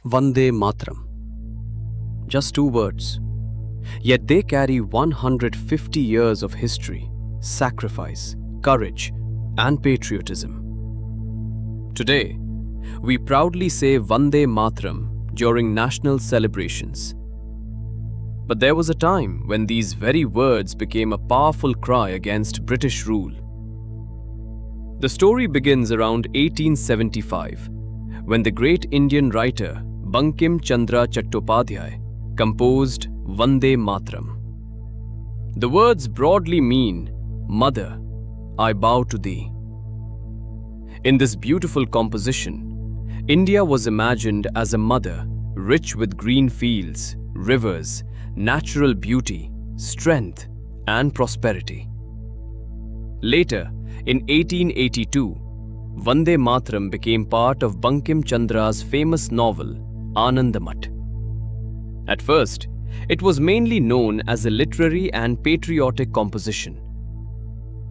Vande Mataram. Just two words. Yet they carry 150 years of history, sacrifice, courage, and patriotism. Today, we proudly say Vande Mataram during national celebrations. But there was a time when these very words became a powerful cry against British rule. The story begins around 1875, when the great Indian writer Bankim Chandra Chattopadhyay composed Vande Mataram. The words broadly mean, "Mother, I bow to thee." In this beautiful composition, India was imagined as a mother rich with green fields, rivers, natural beauty, strength, and prosperity. Later, in 1882, Vande Mataram became part of Bankim Chandra's famous novel, Anandamath. At first, it was mainly known as a literary and patriotic composition.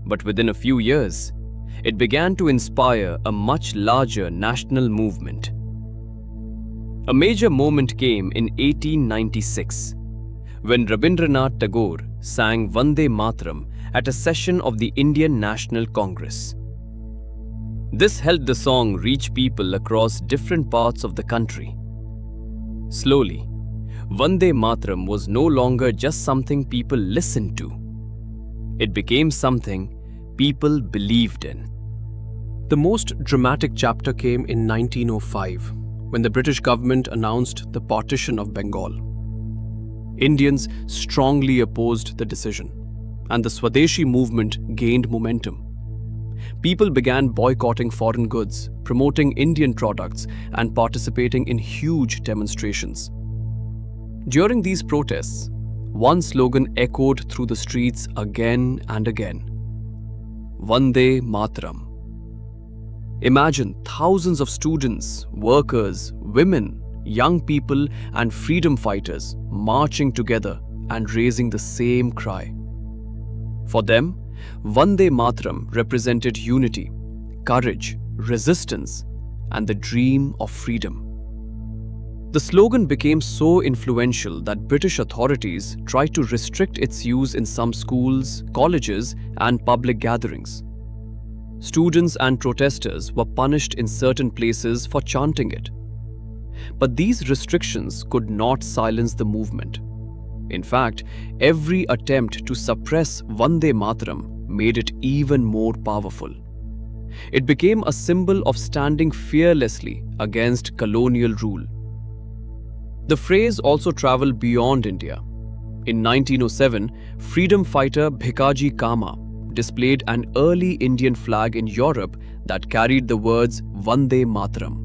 But within a few years, it began to inspire a much larger national movement. A major moment came in 1896, when Rabindranath Tagore sang Vande Mataram at a session of the Indian National Congress. This helped the song reach people across different parts of the country. Slowly, Vande Mataram was no longer just something people listened to. It became something people believed in. The most dramatic chapter came in 1905, when the British government announced the partition of Bengal. Indians strongly opposed the decision, and the Swadeshi movement gained momentum. People began boycotting foreign goods, promoting Indian products, and participating in huge demonstrations. During these protests, one slogan echoed through the streets again and again: Vande Mataram. Imagine thousands of students, workers, women, young people, and freedom fighters marching together and raising the same cry. For them, Vande Mataram represented unity, courage, resistance, and the dream of freedom. The slogan became so influential that British authorities tried to restrict its use in some schools, colleges, and public gatherings. Students and protesters were punished in certain places for chanting it. But these restrictions could not silence the movement. In fact, every attempt to suppress Vande Mataram made it even more powerful. It became a symbol of standing fearlessly against colonial rule. The phrase also traveled beyond India. In 1907, freedom fighter Bhikaji Cama displayed an early Indian flag in Europe that carried the words Vande Mataram.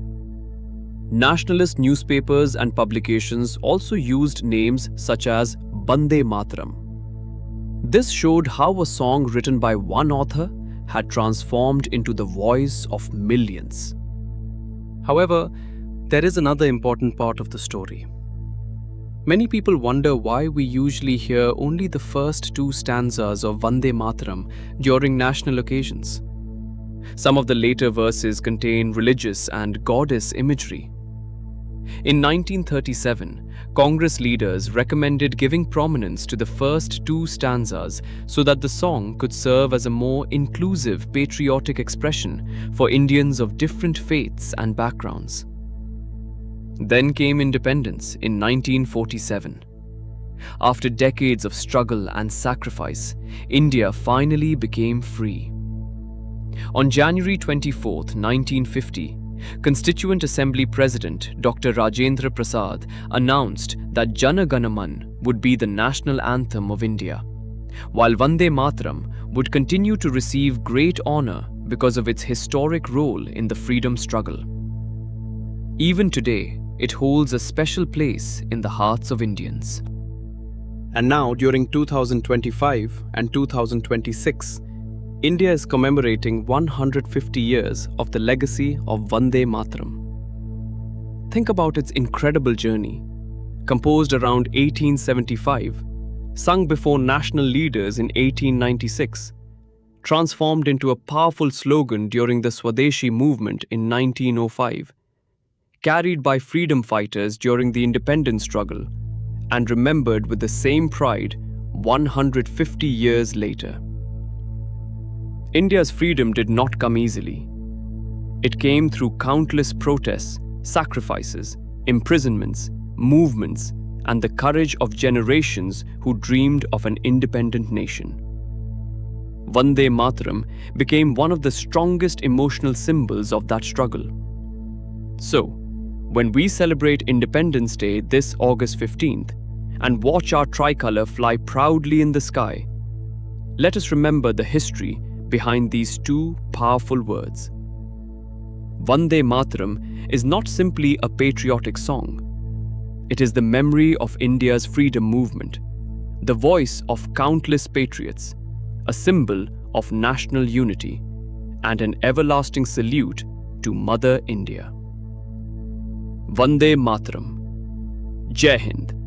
Nationalist newspapers and publications also used names such as Bande Mataram. This showed how a song written by one author had transformed into the voice of millions. However, there is another important part of the story. Many people wonder why we usually hear only the first two stanzas of Vande Mataram during national occasions. Some of the later verses contain religious and goddess imagery. In 1937, Congress leaders recommended giving prominence to the first two stanzas so that the song could serve as a more inclusive patriotic expression for Indians of different faiths and backgrounds. Then came independence in 1947. After decades of struggle and sacrifice, India finally became free. On January 24, 1950, Constituent Assembly President Dr. Rajendra Prasad announced that Jana Gana Man would be the national anthem of India, while Vande Mataram would continue to receive great honor because of its historic role in the freedom struggle. Even today, it holds a special place in the hearts of Indians. And now, during 2025 and 2026, India is commemorating 150 years of the legacy of Vande Mataram. Think about its incredible journey. Composed around 1875, sung before national leaders in 1896, transformed into a powerful slogan during the Swadeshi Movement in 1905, carried by freedom fighters during the independence struggle, and remembered with the same pride 150 years later. India's freedom did not come easily. It came through countless protests, sacrifices, imprisonments, movements, and the courage of generations who dreamed of an independent nation. Vande Mataram became one of the strongest emotional symbols of that struggle. So, when we celebrate Independence Day this August 15th and watch our tricolour fly proudly in the sky, let us remember the history behind these two powerful words. Vande Mataram is not simply a patriotic song. It is the memory of India's freedom movement, the voice of countless patriots, a symbol of national unity, and an everlasting salute to Mother India. Vande Mataram. Jai Hind.